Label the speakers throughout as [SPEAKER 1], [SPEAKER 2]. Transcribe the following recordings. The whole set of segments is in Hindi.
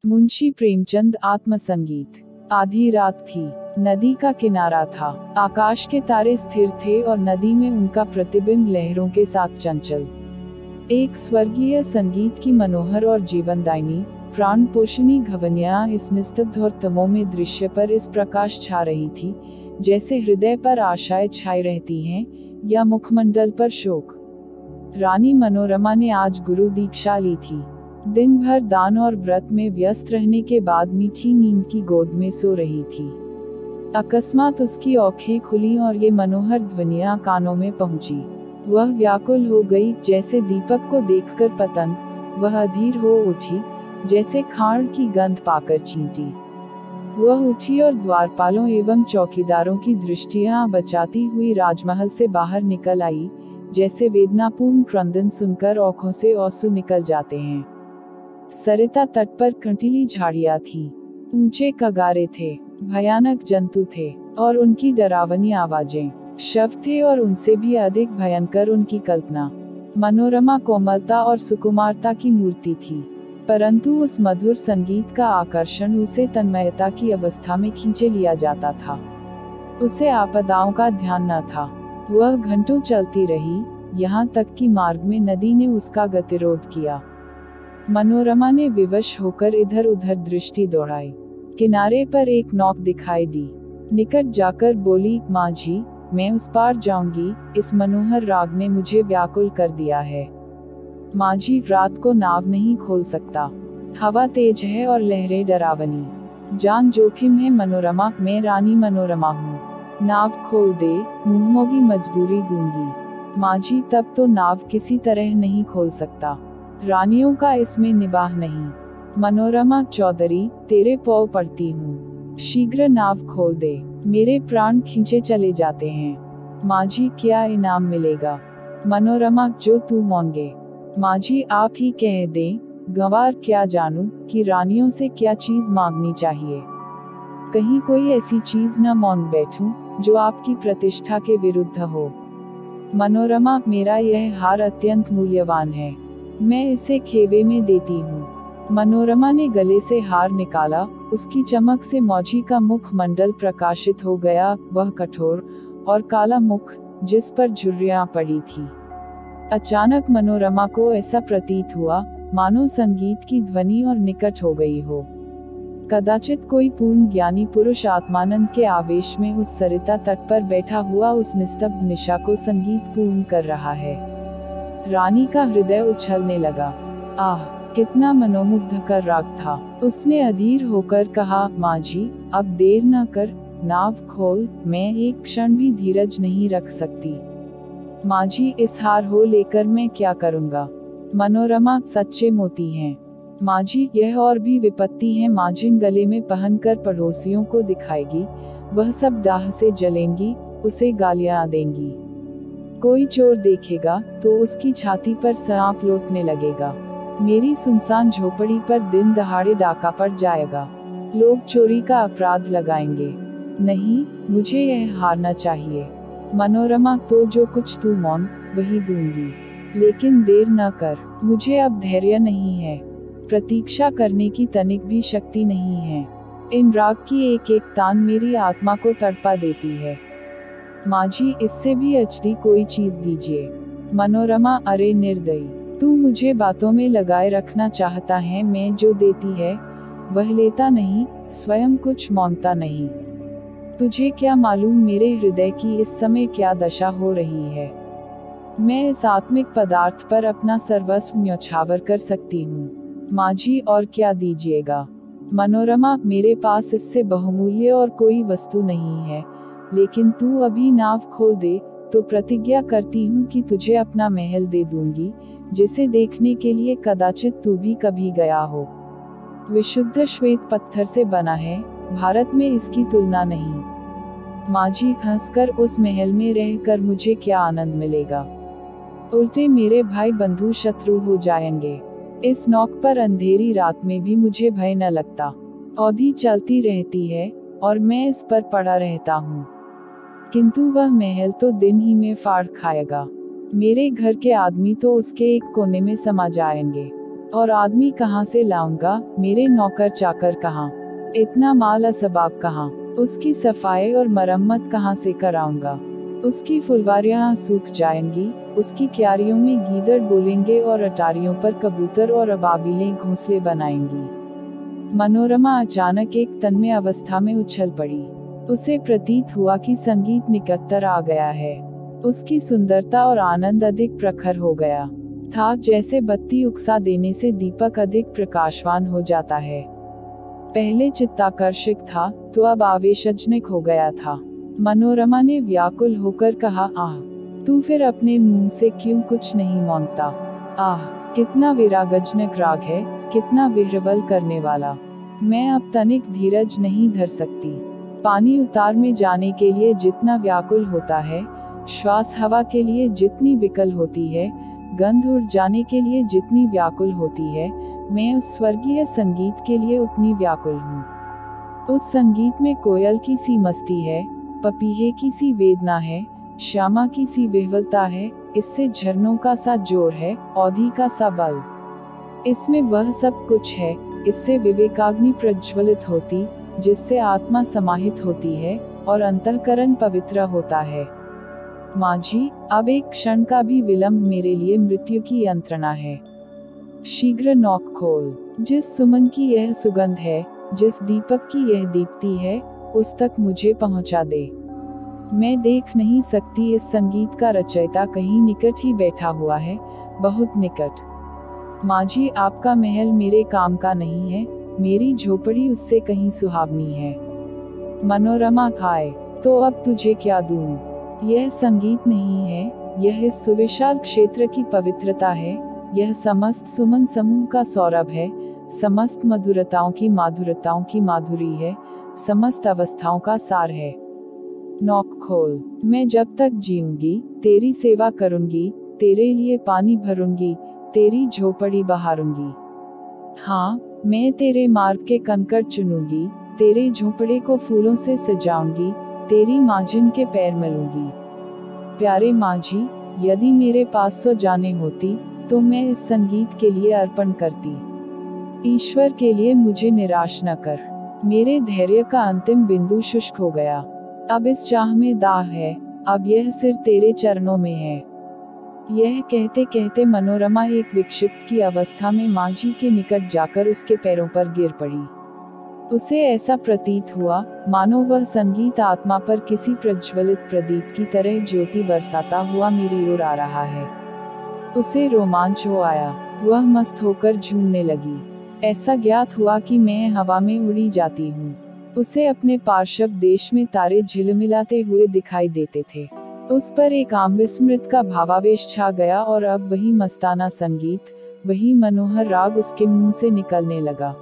[SPEAKER 1] मुंशी प्रेमचंद। आत्मसंगीत। आधी रात थी, नदी का किनारा था, आकाश के तारे स्थिर थे और नदी में उनका प्रतिबिंब लहरों के साथ चंचल। एक स्वर्गीय संगीत की मनोहर और जीवनदायिनी, प्राण पोषणी ध्वनियां इस निस्तब्ध और तमोमय दृश्य पर इस प्रकाश छा रही थी, जैसे हृदय पर आशाएं छाई रहती हैं या मुखमंडल पर शोक। रानी मनोरमा ने आज गुरु दीक्षा ली थी। दिन भर दान और व्रत में व्यस्त रहने के बाद मीठी नींद की गोद में सो रही थी। अकस्मात उसकी आंखें खुली और ये मनोहर ध्वनियां कानों में पहुंची। वह व्याकुल हो गई, जैसे दीपक को देखकर पतंग। वह अधीर हो उठी, जैसे खाड़ की गंध पाकर चींटी। वह उठी और द्वारपालों एवं चौकीदारों की दृष्टियां बचाती हुई राजमहल से बाहर निकल आई, जैसे वेदनापूर्ण क्रंदन सुनकर आंखों से आंसू निकल जाते हैं। सरिता तट पर कंटीली झाड़ियां थीं, ऊंचे कगारे थे, भयानक जंतु थे, और उनकी डरावनी आवाजें। शव थे और उनसे भी अधिक भयंकर उनकी कल्पना। मनोरमा कोमलता और सुकुमारता की मूर्ति थी, परंतु उस मधुर संगीत का आकर्षण उसे तन्मयता की अवस्था में खींचे लिया जाता था। उसे आपदाओं का ध्यान न था। वह घंटों चलती रही, यहाँ तक कि मार्ग में नदी ने उसका गतिरोध किया। मनोरमा ने विवश होकर इधर उधर दृष्टि दौड़ाई। किनारे पर एक नौक दिखाई दी। निकट जाकर बोली, माझी, मैं उस पार जाऊंगी, इस मनोहर राग ने मुझे व्याकुल कर दिया है। माझी, रात को नाव नहीं खोल सकता, हवा तेज है और लहरें डरावनी, जान जोखिम है। मनोरमा, मैं रानी मनोरमा हूँ, नाव खोल दे, मुंहमोगी मजदूरी दूंगी। माझी, तब तो नाव किसी तरह नहीं खोल सकता, रानियों का इसमें निबाह नहीं। मनोरमा, चौधरी, तेरे पांव पड़ती हूँ, शीघ्र नाव खोल दे, मेरे प्राण खींचे चले जाते हैं। माझी, क्या इनाम मिलेगा? मनोरमा, जो तू मांगे। माझी, आप ही कह दें, गंवार क्या जानूं कि रानियों से क्या चीज मांगनी चाहिए। कहीं कोई ऐसी चीज न मांग बैठूं जो आपकी प्रतिष्ठा के विरुद्ध हो। मनोरमा, मेरा यह हार अत्यंत मूल्यवान है, मैं इसे खेवे में देती हूँ। मनोरमा ने गले से हार निकाला, उसकी चमक से मौजी का मुख मंडल प्रकाशित हो गया। वह कठोर और काला मुख, जिस पर झुर्रियां पड़ी थी। अचानक मनोरमा को ऐसा प्रतीत हुआ मानो संगीत की ध्वनि और निकट हो गई हो। कदाचित कोई पूर्ण ज्ञानी पुरुष आत्मानंद के आवेश में उस सरिता तट पर बैठा हुआ उस निस्तब्ध निशा को संगीत पूर्ण कर रहा है। रानी का हृदय उछलने लगा। आह, कितना मनोमुग्धकर राग था। उसने अधीर होकर कहा, माझी, अब देर न कर, नाव खोल, मैं एक क्षण भी धीरज नहीं रख सकती। माझी, इस हार हो लेकर मैं क्या करूँगा? मनोरमा, सच्चे मोती हैं। माझी, यह और भी विपत्ति है। माझिन गले में पहनकर पड़ोसियों को दिखाएगी, वह सब दाह से जलेंगी, उसे गालियां देंगी। कोई चोर देखेगा तो उसकी छाती पर सांप लौटने लगेगा। मेरी सुनसान झोपड़ी पर दिन दहाड़े डाका पड़ जाएगा, लोग चोरी का अपराध लगाएंगे। नहीं, मुझे यह हारना चाहिए। मनोरमा, तो जो कुछ तू मांग वही दूंगी, लेकिन देर न कर, मुझे अब धैर्य नहीं है, प्रतीक्षा करने की तनिक भी शक्ति नहीं है। इन राग की एक एक तान मेरी आत्मा को तड़पा देती है। माझी, इससे भी अच्छी कोई चीज दीजिए। मनोरमा, अरे निर्दयी, तू मुझे बातों में लगाए रखना चाहता है। मैं जो देती है वह लेता नहीं, स्वयं कुछ मांगता नहीं। तुझे क्या मालूम मेरे हृदय की इस समय क्या दशा हो रही है। मैं इस आत्मिक पदार्थ पर अपना सर्वस्व न्यौछावर कर सकती हूँ। माझी, और क्या दीजिएगा? मनोरमा, मेरे पास इससे बहुमूल्य और कोई वस्तु नहीं है, लेकिन तू अभी नाव खोल दे तो प्रतिज्ञा करती हूँ कि तुझे अपना महल दे दूंगी, जिसे देखने के लिए कदाचित तू भी कभी गया हो। विशुद्ध श्वेत पत्थर से बना है, भारत में इसकी तुलना नहीं। माझी, हंसकर उस महल में रहकर मुझे क्या आनंद मिलेगा? उल्टे मेरे भाई बंधु शत्रु हो जाएंगे। इस नौक पर अंधेरी रात में भी मुझे भय न लगता। औधी चलती रहती है और मैं इस पर पड़ा रहता हूँ, किंतु वह महल तो दिन ही में फाड़ खाएगा। मेरे घर के आदमी तो उसके एक कोने में समा जाएंगे। और आदमी कहाँ से लाऊंगा, मेरे नौकर चाकर कहाँ, इतना माल असबाब कहाँ, उसकी सफाई और मरम्मत कहाँ से कराऊंगा। उसकी फुलवारियाँ सूख जाएंगी, उसकी क्यारियों में गीदड़ बोलेंगे और अटारियों पर कबूतर और अबाबिलें घोंसले बनाएंगी। मनोरमा अचानक एक तन्मय अवस्था में उछल पड़ी। उसे प्रतीत हुआ कि संगीत निकटतर आ गया है। उसकी सुंदरता और आनंद अधिक प्रखर हो गया था, जैसे बत्ती उकसा देने से दीपक अधिक प्रकाशवान हो जाता है। पहले चित्ताकर्षक था, तो अब आवेशजनक हो गया था। मनोरमा ने व्याकुल होकर कहा, आह, तू फिर अपने मुंह से क्यों कुछ नहीं मांगता। आह, कितना विरागजनक राग है, कितना विह्वल करने वाला। मैं अब तनिक धीरज नहीं धर सकती। पानी उतार में जाने के लिए जितना व्याकुल होता है, श्वास हवा के लिए जितनी विकल होती है, गंध उड़ जाने के लिए जितनी व्याकुल होती है, मैं उस स्वर्गीय संगीत के लिए उतनी व्याकुल हूँ। उस संगीत में कोयल की सी मस्ती है, पपीहे की सी वेदना है, श्यामा की सी विह्वलता है, इससे झरनों का सा जोर है, औधी का सा बल। इसमें वह सब कुछ है, इससे विवेकाग्नि प्रज्वलित होती, जिससे आत्मा समाहित होती है और अंतःकरण पवित्र होता है। माझी, अब एक क्षण का भी विलंब मेरे लिए मृत्यु की यंत्रणा है। शीघ्र नौक खोल। जिस सुमन की यह सुगंध है, जिस दीपक की यह दीप्ति है, उस तक मुझे पहुंचा दे। मैं देख नहीं सकती, इस संगीत का रचयिता कहीं निकट ही बैठा हुआ है, बहुत निकट। माझी, आपका महल मेरे काम का नहीं है, मेरी झोपड़ी उससे कहीं सुहावनी है। मनोरमा, हाय, तो अब तुझे क्या दूं? यह संगीत नहीं है, यह इस सुविशाल क्षेत्र की पवित्रता है, यह समस्त सुमन समूह का सौरभ है, समस्त मधुरताओं की माधुरी है, समस्त अवस्थाओं का सार है। नौक खोल। मैं जब तक जीऊंगी, तेरी सेवा करूंगी, तेरे लिए पानी भरूंगी, तेरी झोपड़ी बहारूंगी। हाँ, मैं तेरे मार्ग के कंकड़ चुनूंगी, तेरे झोपड़े को फूलों से सजाऊंगी, तेरी माजिन के पैर मलूंगी। प्यारे माझी, यदि मेरे पास 100 जाने होती, तो मैं इस संगीत के लिए अर्पण करती। ईश्वर के लिए मुझे निराश न कर। मेरे धैर्य का अंतिम बिंदु शुष्क हो गया। अब इस चाह में दाह है, अब यह सिर तेरे चरणों में है। यह कहते कहते मनोरमा एक विक्षिप्त की अवस्था में माझी के निकट जाकर उसके पैरों पर गिर पड़ी। उसे ऐसा प्रतीत हुआ, मानो वह संगीत आत्मा पर किसी प्रज्वलित प्रदीप की तरह ज्योति बरसाता हुआ मेरी ओर आ रहा है। उसे रोमांच हो आया, वह मस्त होकर झूमने लगी। ऐसा ज्ञात हुआ कि मैं हवा में उड़ी जाती हूँ। उसे अपने पार्श्व देश में तारे झिलमिलाते हुए दिखाई देते थे। उस पर एक अविस्मृत का भावावेश छा गया और अब वही मस्ताना संगीत, वही मनोहर राग उसके मुंह से निकलने लगा।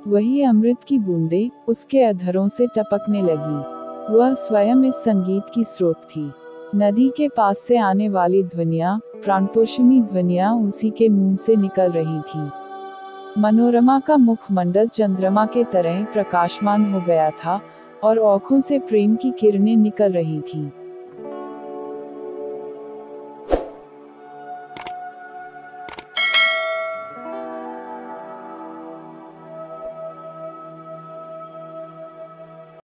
[SPEAKER 1] वही अमृत की बूंदें उसके अधरों से टपकने लगी। वह स्वयं इस संगीत की स्रोत थी। नदी के पास से आने वाली ध्वनियाँ, प्राणपोषिणी ध्वनियाँ उसी के मुंह से निकल रही थीं। मनोरमा का मुखमंडल चंद्रमा के तरह प्रकाशमान हो गया था और आँखों से प्रेम की किरणें निकल रही थीं।